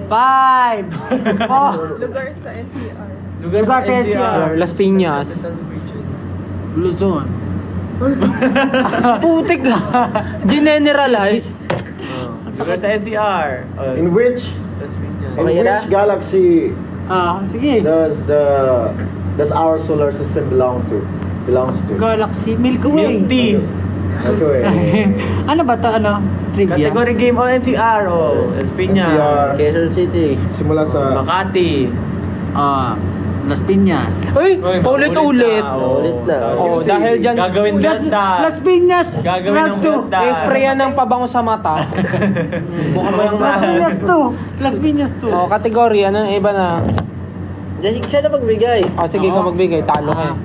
5, 4, Lugar sa NCR. Lugar sa NCR. Las Piñas. Luzon. Putik ka. Generalize. Lugar sa NCR. In which galaxy Sige. does our solar system belongs to? Galaxy, Milky Way. Milk tea. Okay. Ano ba to? Ano? Trivia? Category game o NCR o Las Piñas. NCR. Quezon City. Simula sa Makati. Las Piñas. Uy, paulit-ulit. Ulit na. Oh, dahil dyan, Gagawin belta. Las Piñas. Gagawin ng belta. i-sprayan ng pabango sa mata. Mukhang ba yung Las Piñas to. Las Piñas to. Oh, kategory, ano, iba na. Jessica, siya na magbigay. Oh, sige ka magbigay, talo ka.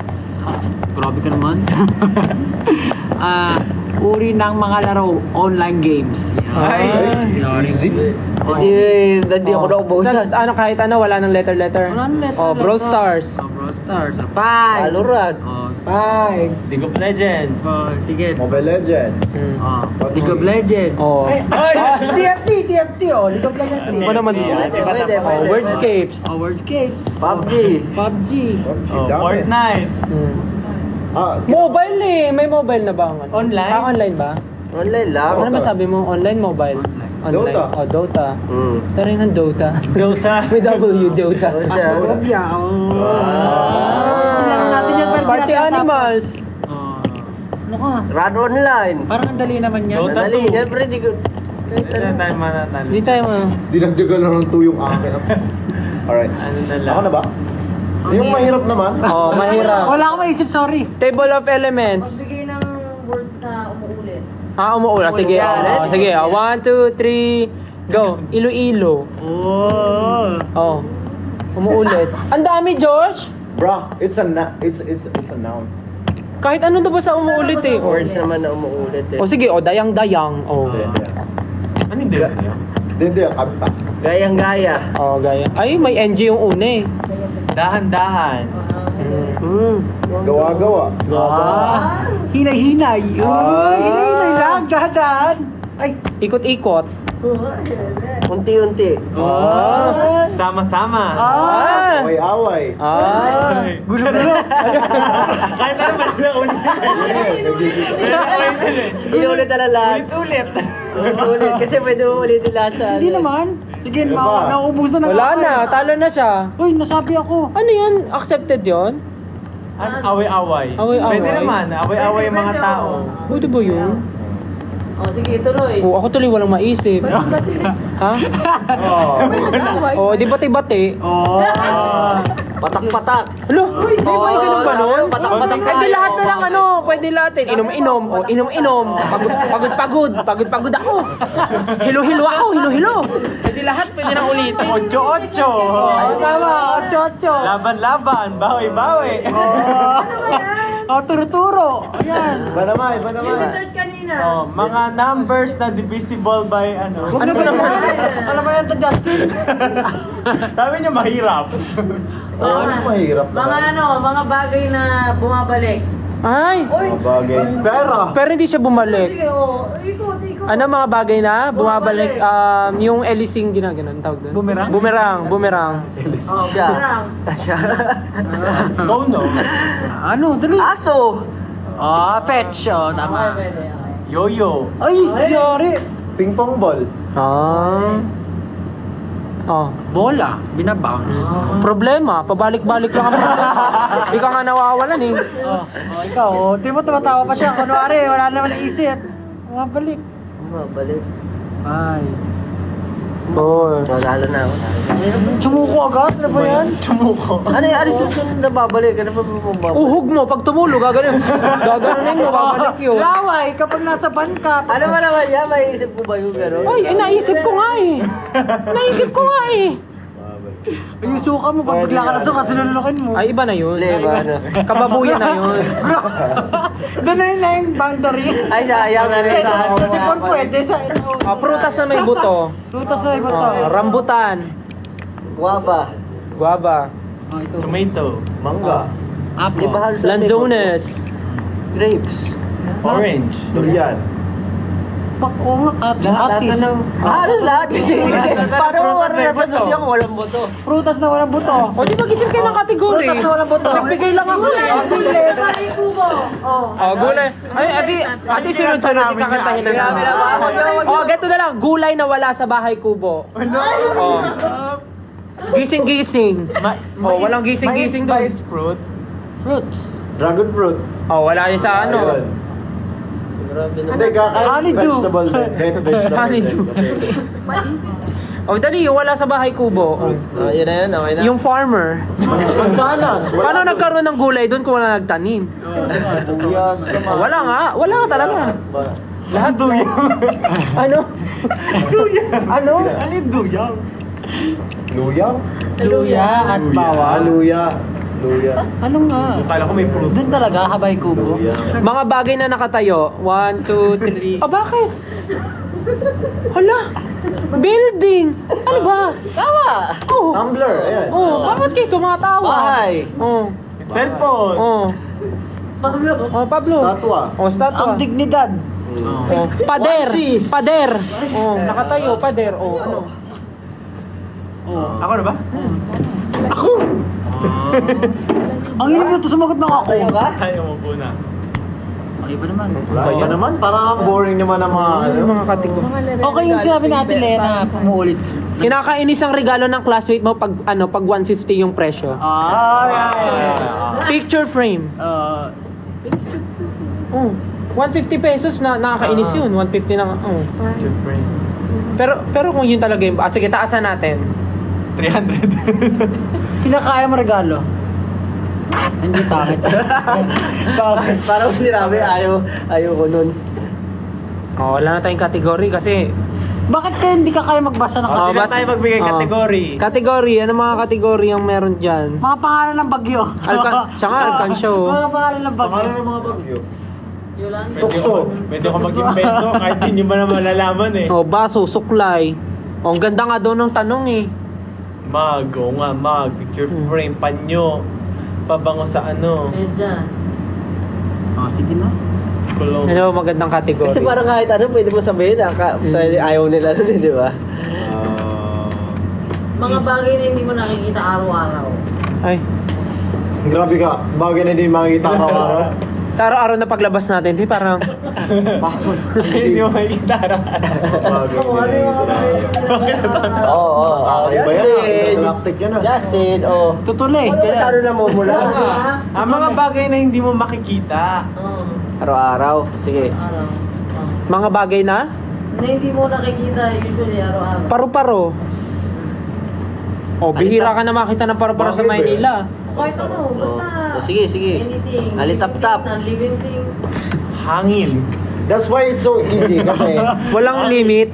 Grabe ka naman. Uri ng mga laro, online games. Ay. easy. Hindi ako naubusan. Tapos, ano, kahit ano, wala ng letter. Walang letter, Oh, Brawl Stars. Brawl Stars. 5. Valorant. 5. League of Legends. Sige. Mobile Legends. League of Legends. Oh. TFT. League of Legends. Hindi pa naman. Pwede. Oh, Wordscapes. Wordscapes. PUBG. PUBG. Dami. Fortnite. Mobile eh. May mobile na ba? Online? Online ba? Online lang. Ano ba sabi mo? Online, mobile? Online. Dota. Oh, Dota. Mm. Pero yun ang Dota. Dota. May W, Dota. Phasmophobia. Kailangan natin yan. pero Party di natin Animals. Ano ka? Run online. Parang ang dali naman yan. Dota. Madali. 2. Siyempre, di ko... Hindi tayo manatalo. Hindi tayo Dinagdagan na ng 2 yung akin. Alright. Ano na lang. Ako na ba? Yung mahirap naman. Oh, mahirap. Wala akong maisip, sorry. Table of Elements. Magbigay ng words na umuulit. Umuula. Sige. Sige. 1, 2, 3, go. Iloilo. Oh. Umuulit. Ang dami, Josh. Bro, it's a noun. Kahit ano na ba sa umuulit eh. Words naman na umuulit eh. O sige, dayang-dayang. Oh. Ano hindi? Hindi, ang kanta. Gayang-gaya. Oh, gaya. Ay, may NG yung una eh. Dahan-dahan. Gawa-gawa. Hinay-hinay. Hinay-hinay lang. Dahan. Ay. Ikot-ikot. Unti-unti. Sama-sama. Away-away. Gulo-gulo. Kahit ano pa na ulit. Inulit na lang. Ulit. Ulit. Kasi pwede mo ulitin lahat sa... Hindi naman. Sige, Ano ba? nauubusan na Wala ako na, eh. talo na siya. Uy, nasabi ako. Ano yan? Accepted yon? Ano? Away-away. Away-away? Pwede naman. Away-away yung mga tao. Pwede ba yun? sige, tuloy. Oh, ako tuloy walang maisip. Ha? Oh, di bati-bati. Patak-patak. Alo, may ganun ba nun? Patak-patak Pwede tayo. lahat na lang ano, pwede lahat eh. Inom-inom, o inom-inom. Pagod-pagod ako. Hilo-hilo ako, hilo-hilo. Pwede lahat, pwede nang ulitin. 8-8. Ay, tama. 8-8. Laban-laban. Bawi-bawi. Turo-turo. Ayan. Iba naman. Yung dessert kanina. Mga numbers na divisible by ano. Ano ba naman? Ano ba yan to, Justin? Sabi niya mahirap. Ano mahirap naman? Mga bagay na bumabalik. Ay, Mga bagay. Pera. pero hindi siya bumalik. Sige, ikot. Ano mga bagay na bumabalik? Yung Elising ginaganon tawag doon. Bumerang? Bumerang. Siya. Go no. Ano? Dali. Aso. Fetch. Tama. Yo-yo. Ay, yari. Ping pong ball. Bola. Binabounce. Problema, pabalik-balik lang ang problema. Hindi ka nga nawawalan eh. Ikaw, di mo tumatawa pa siya. Kunwari, wala naman naisip. Bumabalik. Balik. Ay. Natalo na ako. Sumuko agad? Ano ba yan? Ano susunod na babalik? Ano ba babalik? Uhog mo, pag tumulo, gaganunin mo, babalik yun. Laway, kapag nasa ban ka. Ano ba naman yan? May isip ko ba yung gano'n? Ay, naisip ko nga eh. Naisip ko nga eh. Yung suka mo, pag bigla ka na suka, sinulukin mo. Ay, iba na yun. Leba na. Kababuyan na yun. Doon na yun na yung boundary. Ay, sayang na rin sa akin. Kasi kung pwede sa... Prutas na may buto. Lutas na iba to. Rambutan. Guwaba. Guava. Ito. Tomato. Mangga. Di ba halos Lanzones. Grapes. Orange. Durian. Oo nga, atis. Halos lahat kasi. Paano mo represent kung walang boto? Prutas na walang buto. O di mag-isip kayo ng kategory. Prutas na walang buto. Nagbigay lang ako eh. Sabi kubo. Oh. Oh, gulay. Ay, ati sunod-sunod, ikakantahin na namin. Oh, ganito na lang. Gulay na wala sa bahay kubo. Oh. Gising-gising. Oh, walang gising-gising doon. fruit. Fruits. Dragon fruit. Oh, wala yun sa ano. Ayun. Hindi, kahit Honeydew. vegetable din. Kahit vegetable Honeydew. din. Oh, dali, yung wala sa bahay kubo. Oh. Yun na yun, okay na. Yung farmer. Mansanas. Wala Paano din. nagkaroon ng gulay doon kung wala nagtanim? Buyas, Oh, wala nga. Wala nga talaga. Lahat duyang. Ano? Ano? Ano yung duyang? Luya? Luya at bawang. Luya. Luya. Ano nga? Akala ko may fruit. Doon talaga, habay kubo. Luya. Mga bagay na nakatayo. 1, 2, 3. Ah, bakit? Hala! Building! Ano ba? Tawa! Oh! Tumbler. Ayan. Oh, bakit kayo tumatawa? Bahay! Oh. Cellphone. Oh. Pablo. Oh, Pablo. Statwa. Oh, statwa. Ang dignidad. Oh. Pader. Pader. Oh, nakatayo. Pader. Oh, ano? Ako na ba? Ang hirap na ito sumagot ng ako. Tayo ka? Tayo mo po na. Okay pa naman. Wala pa naman. Parang ang boring naman ang mga ano. Mga kategory. Okay yung sinabi ni Ate Lena, pumuulit. Kinakainis ang regalo ng classmate mo pag 150 yung presyo. Picture frame. Oh, 150 pesos na nakakainis yun. 150 na. Oh. Pero kung yun talaga yung sige, taasan natin. 300. Kinakaya mo regalo. Hindi pangit. Bakit? Parang sinabi, ayaw ko nun. Oh, wala na tayong kategory kasi Bakit kaya hindi ka kaya magbasa ng Oh, Hindi na tayo magbigay kategory. Kategory, ano mga kategory ang meron dyan? mga pangalan ng bagyo? Siya nga, Alcansyo. Mga pangalan ng bagyo. Pangalan ng mga bagyo. Yolanda. Tukso. Pwede ko mag-invento kahit hindi nyo ba na malalaman eh. Oh, baso, suklay. Oh, ang ganda nga daw ng tanong eh. Mag, oo nga, mag. Picture frame, panyo. Pabango sa ano. Medyas. Oh, sige na. Kulong. Ano ba magandang kategory? Kasi parang kahit ano, pwede mo sabihin, ayaw nila nun, di ba? Mga bagay na hindi mo nakikita araw-araw. Ay, Grabe ka. Bagay na hindi makikita araw-araw. sa araw-araw na paglabas natin, di parang Bakit? Hindi mo makikita araw-araw. Bagay na hindi makikita. Oo, Iba yan. Justin! Galactic yan ah. Justin, oh. Tutuloy. Ano masyado na mo mula? Ang mga bagay na hindi mo makikita. Oo. Araw-araw. Sige. Araw. mga bagay na Na hindi mo nakikita usually araw-araw. paru-paro. Oh, bihira ka na makita ng paru-paro sa Bakit ba? Maynila. Kahit ano, basta Sige, sige. anything. Alitap-tap. Living thing. Hangin. That's why it's so easy kasi Walang limit,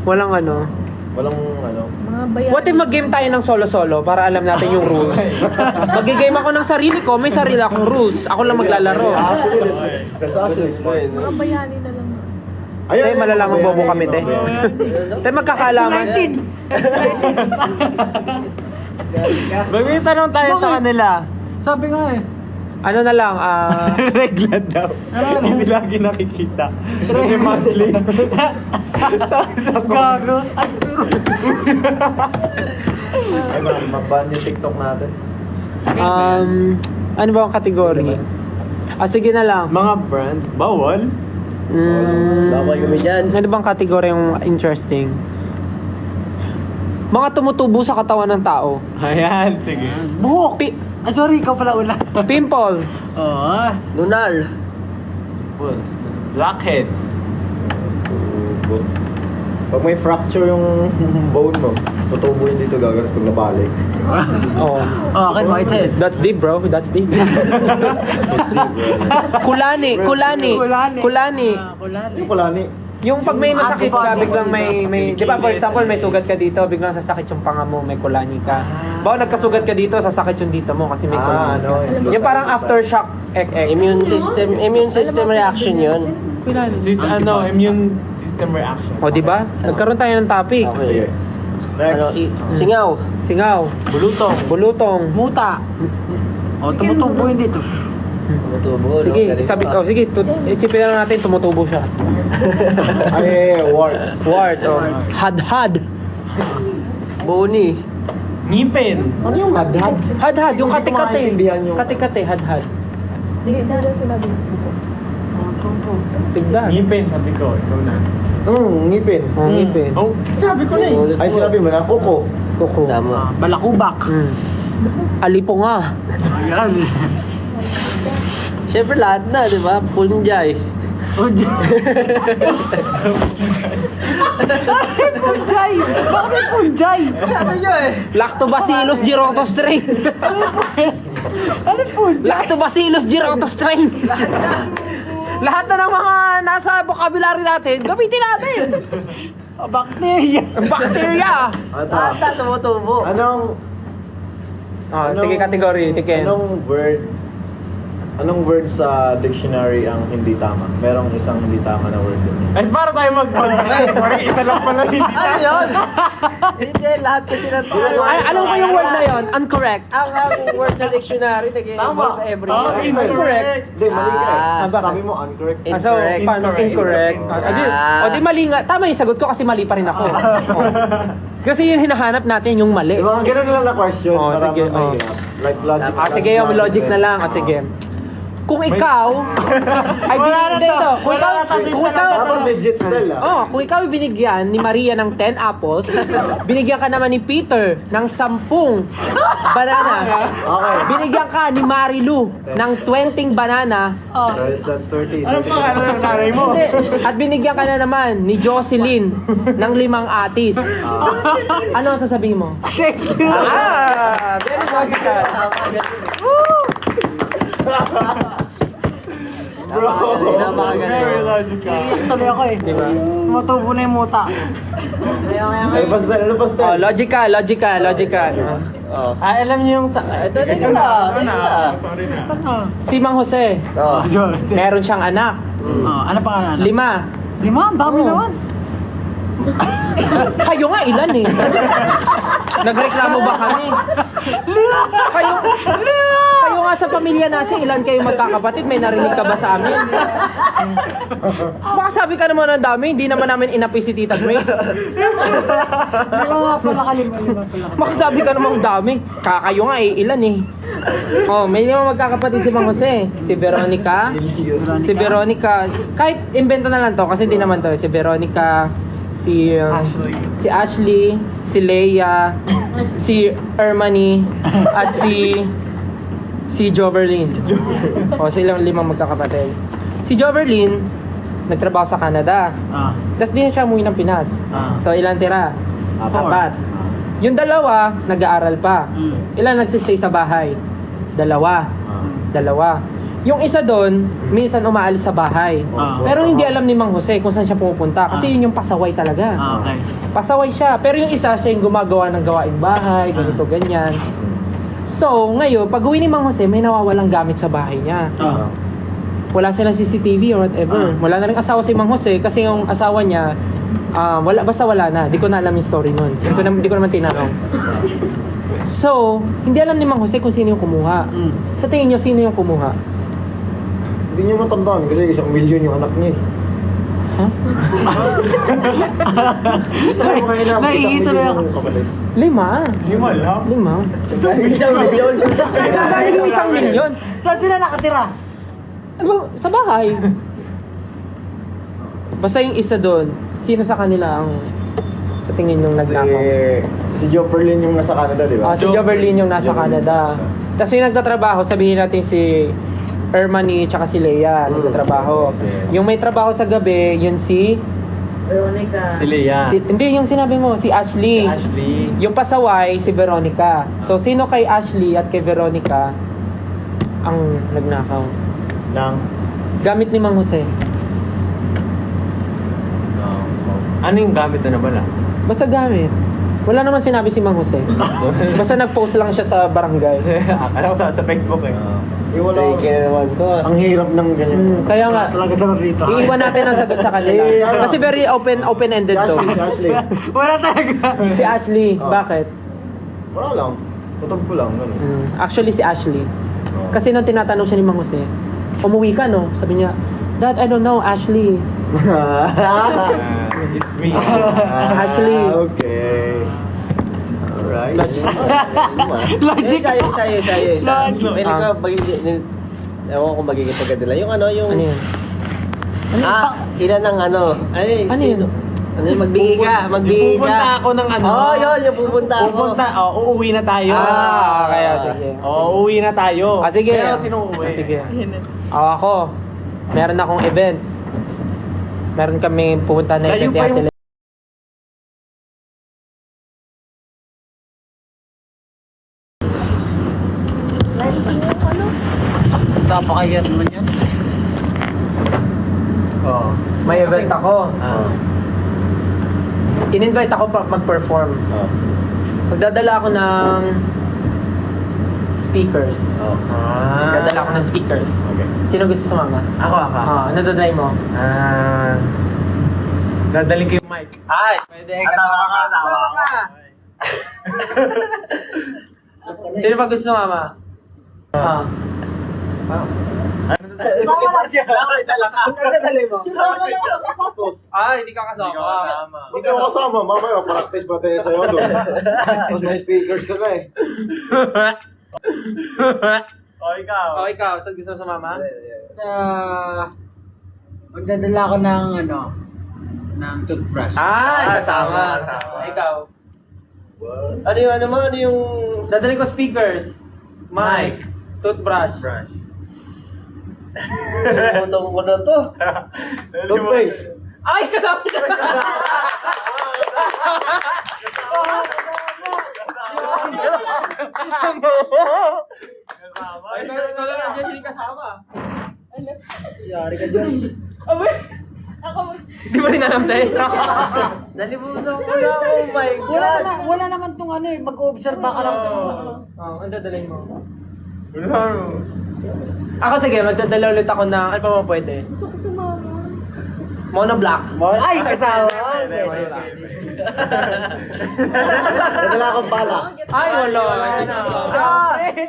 walang ano. walang ano. What if mag-game tayo ng solo-solo para alam natin yung rules? Mag-game ako ng sarili ko, may sarili akong rules. Ako lang maglalaro. Actually, there's actually smart. Mga bayani na lang. Ayun, Te, malalaman bobo kami, te. Te, magkakaalaman. May tanong tayo sa kanila. Sabi nga eh. Ano na lang, Regla daw. Hindi lagi nakikita. Kasi monthly. Sabi sa Gago. Ano, maban yung TikTok natin. ano ba ang kategory? Sige na lang. mga brand. Bawal. Bawal kami dyan. Ano bang kategory yung interesting? Mga tumutubo sa katawan ng tao. Ayan, sige. Buhok. Pi- Sorry, ikaw pala una. pimple. Oo. Lunal. Blackheads. Pag may fracture yung bone mo, tutubo yun dito gagawin pag nabalik. Oh. Akin, whitehead. That's deep, bro. That's deep. Kulani. Kulani. Kulani. Yung kulani. Yung pag may masakit ka, biglang may di ba for example, may sugat ka dito, biglang sasakit yung panga mo, may kulani ka. Bawa nagkasugat ka dito, sasakit yung dito mo kasi may kulani ka. Yung parang aftershock Immune system reaction yun. Kulani. Immune system reaction. O, di ba? Nagkaroon tayo ng topic. Sige. Ano, Next. singaw. Singaw. Bulutong. Bulutong. Muta. O, tumutubo yun dito. Tumutubo, no? Sige, Galing sabi pa. sige, isipin na lang natin tumutubo siya. Ay, warts. Warts, oh. Hadhad. Boni. Ngipin. Ano yung hadhad? Hadhad, yung Hindi ko kate-kate. maintindihan yung- Kate-kate, hadhad. Hindi na sinabi ko. Tigdas. Ngipin, sabi ko. Ikaw na. Ngipin. Oh, ngipin. Oh, sabi ko na eh. Ay, sinabi mo na, kuko. Kuko. Tama. Balakubak. Alipo nga. Ayan. Siyempre lahat na, di ba? Punjay. Punjay! Bakit may punjay? Sabi nyo eh. Lactobacillus girotostrain. Ano punjay? Lactobacillus girotostrain. Lahat na ng mga nasa vocabulary natin, gamitin natin. Bacteria. Ang bacteria. Ata, tumutubo. Anong Sige, category. Tiken. Anong word sa dictionary ang hindi tama? Merong isang hindi tama na word doon. Ay, para tayo mag-contact. Isa lang pala hindi Ano yun? Hindi, lahat kasi ng Alam ko yung word na yon, incorrect. Ang word sa dictionary, nag-involve every Oh, word. incorrect. Hindi, mali ka. Ah, bakit? Sabi mo incorrect. So, Incorrect. paano? Incorrect. Ah. O di mali nga. Tama yung sagot ko kasi mali pa rin ako. Oh. Kasi yung hinahanap natin yung mali. Yung mga ganun na lang na question Oh, para sige, mahirap. Like logic. Sige, yung logic na lang. Sige. Kung ikaw ay binigyan ito, Dapat legit style kung ikaw ay binigyan ni Maria ng 10 apples, binigyan ka naman ni Peter ng 10 banana. Okay. Binigyan ka ni Marilu ng 20 banana. That's 30. Anong pangalan ng nanay mo? Hindi. At binigyan ka na naman ni Jocelyn ng 5 atis. Ano ang sasabihin mo? Thank you. Very logical. Bro! Very logical. Tuloy ako eh. Diba? Tumutubo na yung muta. Ay, pastel. Ano pastel? Logical. Alam niyo yung sa... Ito, teka lang. Sorry na. Si Mang Jose, Oh. Diyos. meron siyang anak. Ano pa nga? 5. 5? Ang dami naman. Kayo nga, ilan eh? Nagreklamo ba kami? Kayo nga sa pamilya natin, ilan kayo magkakapatid? May narinig ka ba sa amin? Baka sabi ka naman ng dami, hindi naman namin inapi si Tita Grace. Lima nga pala kalima. Baka sabi ka naman dami. Kakayo nga eh, ilan eh. Oh, may 5 magkakapatid si Mang Jose. Si Veronica. Si Veronica. Kahit invento na lang to, kasi hindi naman to. Si Veronica, si Ashley, si Leia, si Ermani, at si Joverlyn. O, silang 5 magkakapatid. Si Joverlyn, nagtrabaho sa Canada. Tapos di na siya umuwi ng Pinas. So, ilan tira? 4. Yung 2, nag-aaral pa. Ilan nagsistay sa bahay? 2. Yung isa doon, minsan umaalis sa bahay. Pero hindi alam ni Mang Jose kung saan siya pumupunta. Kasi yun yung pasaway talaga. Okay. Pasaway siya. Pero yung isa, siya yung gumagawa ng gawaing bahay, ganito, ganyan. So, ngayon, pag uwi ni Mang Jose, may nawawalang gamit sa bahay niya. Wala silang CCTV or whatever. Wala na rin asawa si Mang Jose kasi yung asawa niya, basta wala na. Di ko na alam yung story nun. Di ko naman tinanong. So, hindi alam ni Mang Jose kung sino yung kumuha. Sa tingin niyo, sino yung kumuha? Hindi niyo matandaan kasi 1 million yung anak niya. Isa mo kayo na 1 Naiito na million ako. yung kapatid. 5. Lima lang. 5. Isang milyon. Dahil yung 1 milyon. Saan sila nakatira? Sa bahay. Basta yung isa doon, sino sa kanila ang sa tingin yung nagnakaw? Si Joe Perlin yung nasa Canada, di ba? Si Joverlyn yung nasa Canada. Tapos yung nagtatrabaho, sabihin natin si Ermani tsaka si Leia nagtatrabaho. Yung may trabaho sa gabi, yun si... Veronica. Si Leia. Hindi, yung sinabi mo, si Ashley. Si Ashley. Yung pasaway, si Veronica. So, sino kay Ashley at kay Veronica ang nagnakaw? Nang... Gamit ni Mang Jose. Ano yung gamit na nabala? Basta gamit. Wala naman sinabi si Mang Jose. Basta nag-post lang siya sa barangay. Akala ko sa Facebook eh. wala. Take na naman to. Ang hirap ng ganyan. Kaya nga, Talaga sa rito. iiwan natin ang sagot sa kanila. Si, ano? Kasi very open-ended to. Si Ashley. Wala talaga. Si Ashley, Oh. bakit? Wala lang. Tutog ko lang. Ganun. Actually, si Ashley. Kasi nung tinatanong siya ni Mang Jose, umuwi ka, no? Sabi niya, Dad, I don't know, Ashley. It's me. Actually. Okay. Alright. Logic. Isa. May Ah. ewan ko magiging pagkadala. Yung ano, yung... Ano yun? Ilan ng ano? Ay, Ano sino? yun? Ano yun? Magbigay ka. Pupunta ako ng ano. Oo, yun. Yung pupunta ako. Uuwi na tayo. Okay, sige. Uuwi na tayo. Sige. Pero sino uuwi? Sige. Ako, meron akong event. Meron kami pupunta na Layo event ni pa Ate yung- Le- Napakayat naman yan. Oo. May event ako. In-invite ako pa mag-perform. Magdadala ako ng speakers. Magdadala ako ng speakers. Okay. Sino gusto sumama? Ako. Ano dadalay mo? Dadaling ko yung mic. Ay, pwede. Tawa ka. Sino pa gusto sumama? Dadalay mo? Hindi ka kasama. Hindi ako kasama, mamaya practice pa tayo sa'yo doon. Tapos may speakers ka na eh. O, ikaw. Ikaw, saan gusto mo sumama? Sa... Magdadala ako ng ano, ng toothbrush. Kasama. Ikaw. Ano yung ano mo? Ano yung... Dadalhin ko speakers, mic, toothbrush. Putong ko na to. Toothpaste. Ay, kasama siya! Ay, ikaw lang nandiyan, hindi kasama. Yari ka dyan. Di mo rin alam tayo. Nalimutan ko na. Oh my God. Wala naman tong ano eh, mag-observe ka lang. Ang dadalhin mo. Wala. Ako sige, magdadala ulit ako ng, ano pa mo pwede? Gusto ko sumama. Mono black. Ay, kasama. Nadala akong bala. Ay, wala. Hindi na.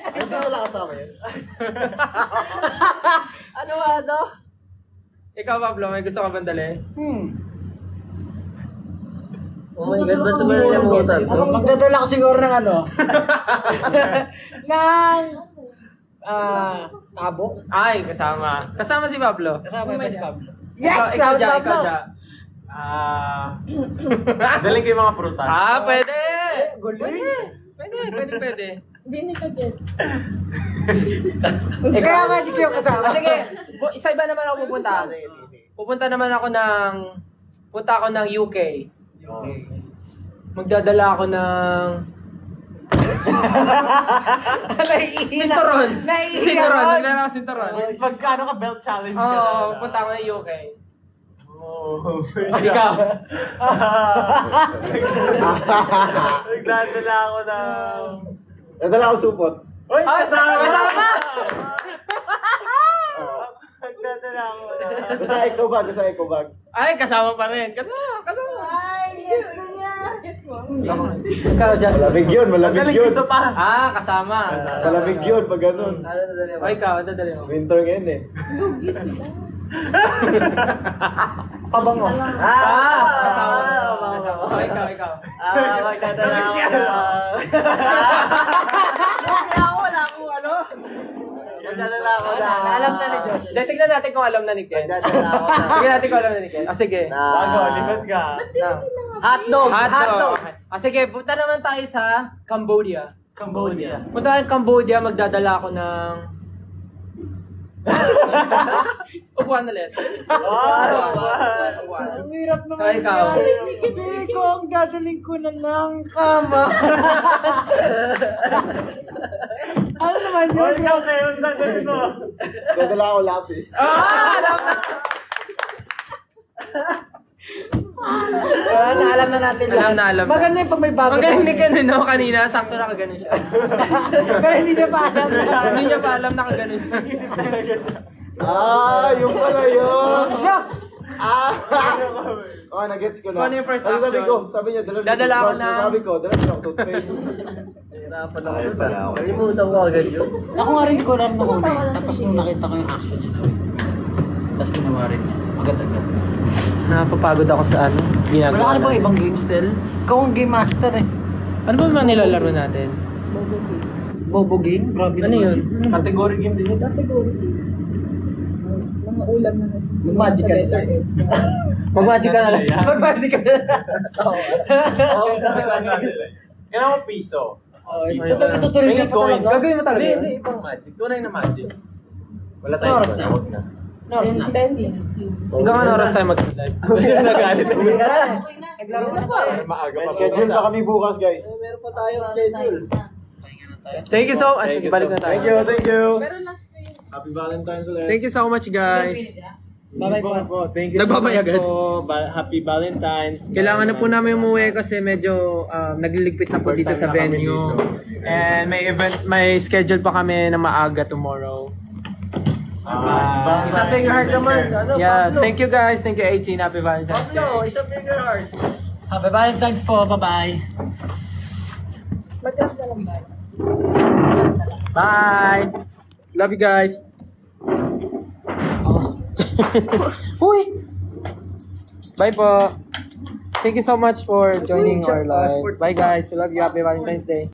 Hindi wala kasama yun. Ano? Ikaw, Pablo, may gusto ka bang dali? Oh my God, ba't ito ba nalimutan ko? Magdadala ko siguro ng ano. ng... tabo. Ay, kasama. Kasama si Pablo. Kasama ba si Pablo? Ikaw, ikaw dyan, ikaw dyan. Daling ko yung mga prutas. Pwede! Gulit. Pwede. Bini ka get. Kaya nga di kayo kasama. Sige, isa iba naman ako pupunta. Pupunta naman ako ng... Punta ako ng UK. Magdadala ako ng... Sinturon. Sinturon. Magdadala ako sinturon. Magkano ka belt challenge ka Oo, na? punta ako ng UK. Oh. Ikaw. Nagdadala ako ng... Nadala akong supot. Uy! Ay, kasama! Nagdadala ako ng... Basta eco bag. Ay, kasama pa rin. Kasama. Ay, gets ko niya. Gets mo? Ikaw, Justin. Malamig yun. Daling gusto pa. Kasama. Malamig yun pag ganun. Ano nadali mo? O, ikaw, dadali mo. Winter ngayon eh. Pabango. Kasama. O, ikaw. Magdadala ako na. Wala akong ano. Magdadala ako na. Alam na ni Josh. Hindi, tignan natin kung alam na ni Ken. Magdadala ako na. Tignan natin kung alam na ni Ken. Sige. Bago, lipat ka. Hotdog. Hotdog. Sige, punta naman tayo sa Cambodia. Punta tayo Cambodia, magdadala ako ng... Upuan ulit. Upuan. Ang hirap naman Kaya ikaw. yan. Hindi ko ang dadaling ko na ng kama. Ano naman Uy, yun? ikaw kayo ang dadalhin mo. Nadala ako lapis. Alam na natin yan. Alam na. Maganda yung pag may bago. Magaling ni Ken, no? Kanina, sakto nakaganon siya. Pero hindi niya pa alam. Hindi niya pa alam nakaganon siya. Yung pala yun. No! Okay, nag-gets ko na. Kung ano yung first Kasi sabi action? ko, sabi niya, dala Dadala ako ng- Sabi ko, dala niya ako toothpaste. Hirapan ako. Ayaw pala ako. Kalimutan ko agad yun. Ako nga rin ko alam nung una eh. Tapos nung nakita ko yung action niya na tapos ginawa rin niya. Agad-agad. Napapagod ako sa ano. Ginagawa Wala ka na ba natin. ibang game still? Ikaw ang game master eh. Ano ba mga nilalaro natin? Bobo game? Grabe Ano naman. yun? Category game din yun. Category. Mga ulam na nasisimula Mag-magic ka na letter lang. S. Mag-magic ka na lang. Mag-magic ka na lang. Kailangan mo piso. Tutuloy Tingin ka pa coin. talaga. Gagawin mo talaga Hindi, yun? hindi, ibang magic. Tunay na magic. Wala Ano oras tayong na? huwag na. Nors na. 10:16. Hanggang ano oras tayo mag-live? Nagalit na. Naglaro na tayo. Maaga May pa. schedule pa kami bukas, guys. Meron pa tayong schedule. Thank you so much. Thank you Balik so na tayo. Thank you, thank you. Pero last na yun. Happy Valentine's ulit. Thank you so much, guys. Bye-bye po. Thank you Nagbabay agad. po. Happy Valentine's. Kailangan na po namin umuwi kasi medyo nagliligpit na po dito sa Overtime na kami venue. dito. And may schedule pa kami na maaga tomorrow. Isang finger heart naman. Ano, Yeah, Pablo? thank you guys. Thank you 18. Happy Valentine's Day. Pablo, isang finger heart. Happy Valentine's po. Bye-bye. Mag-drop na lang guys. Bye. Love you guys. Oh. Uy. Bye po. Thank you so much for joining our live. Bye guys. We love you. Happy Valentine's Day.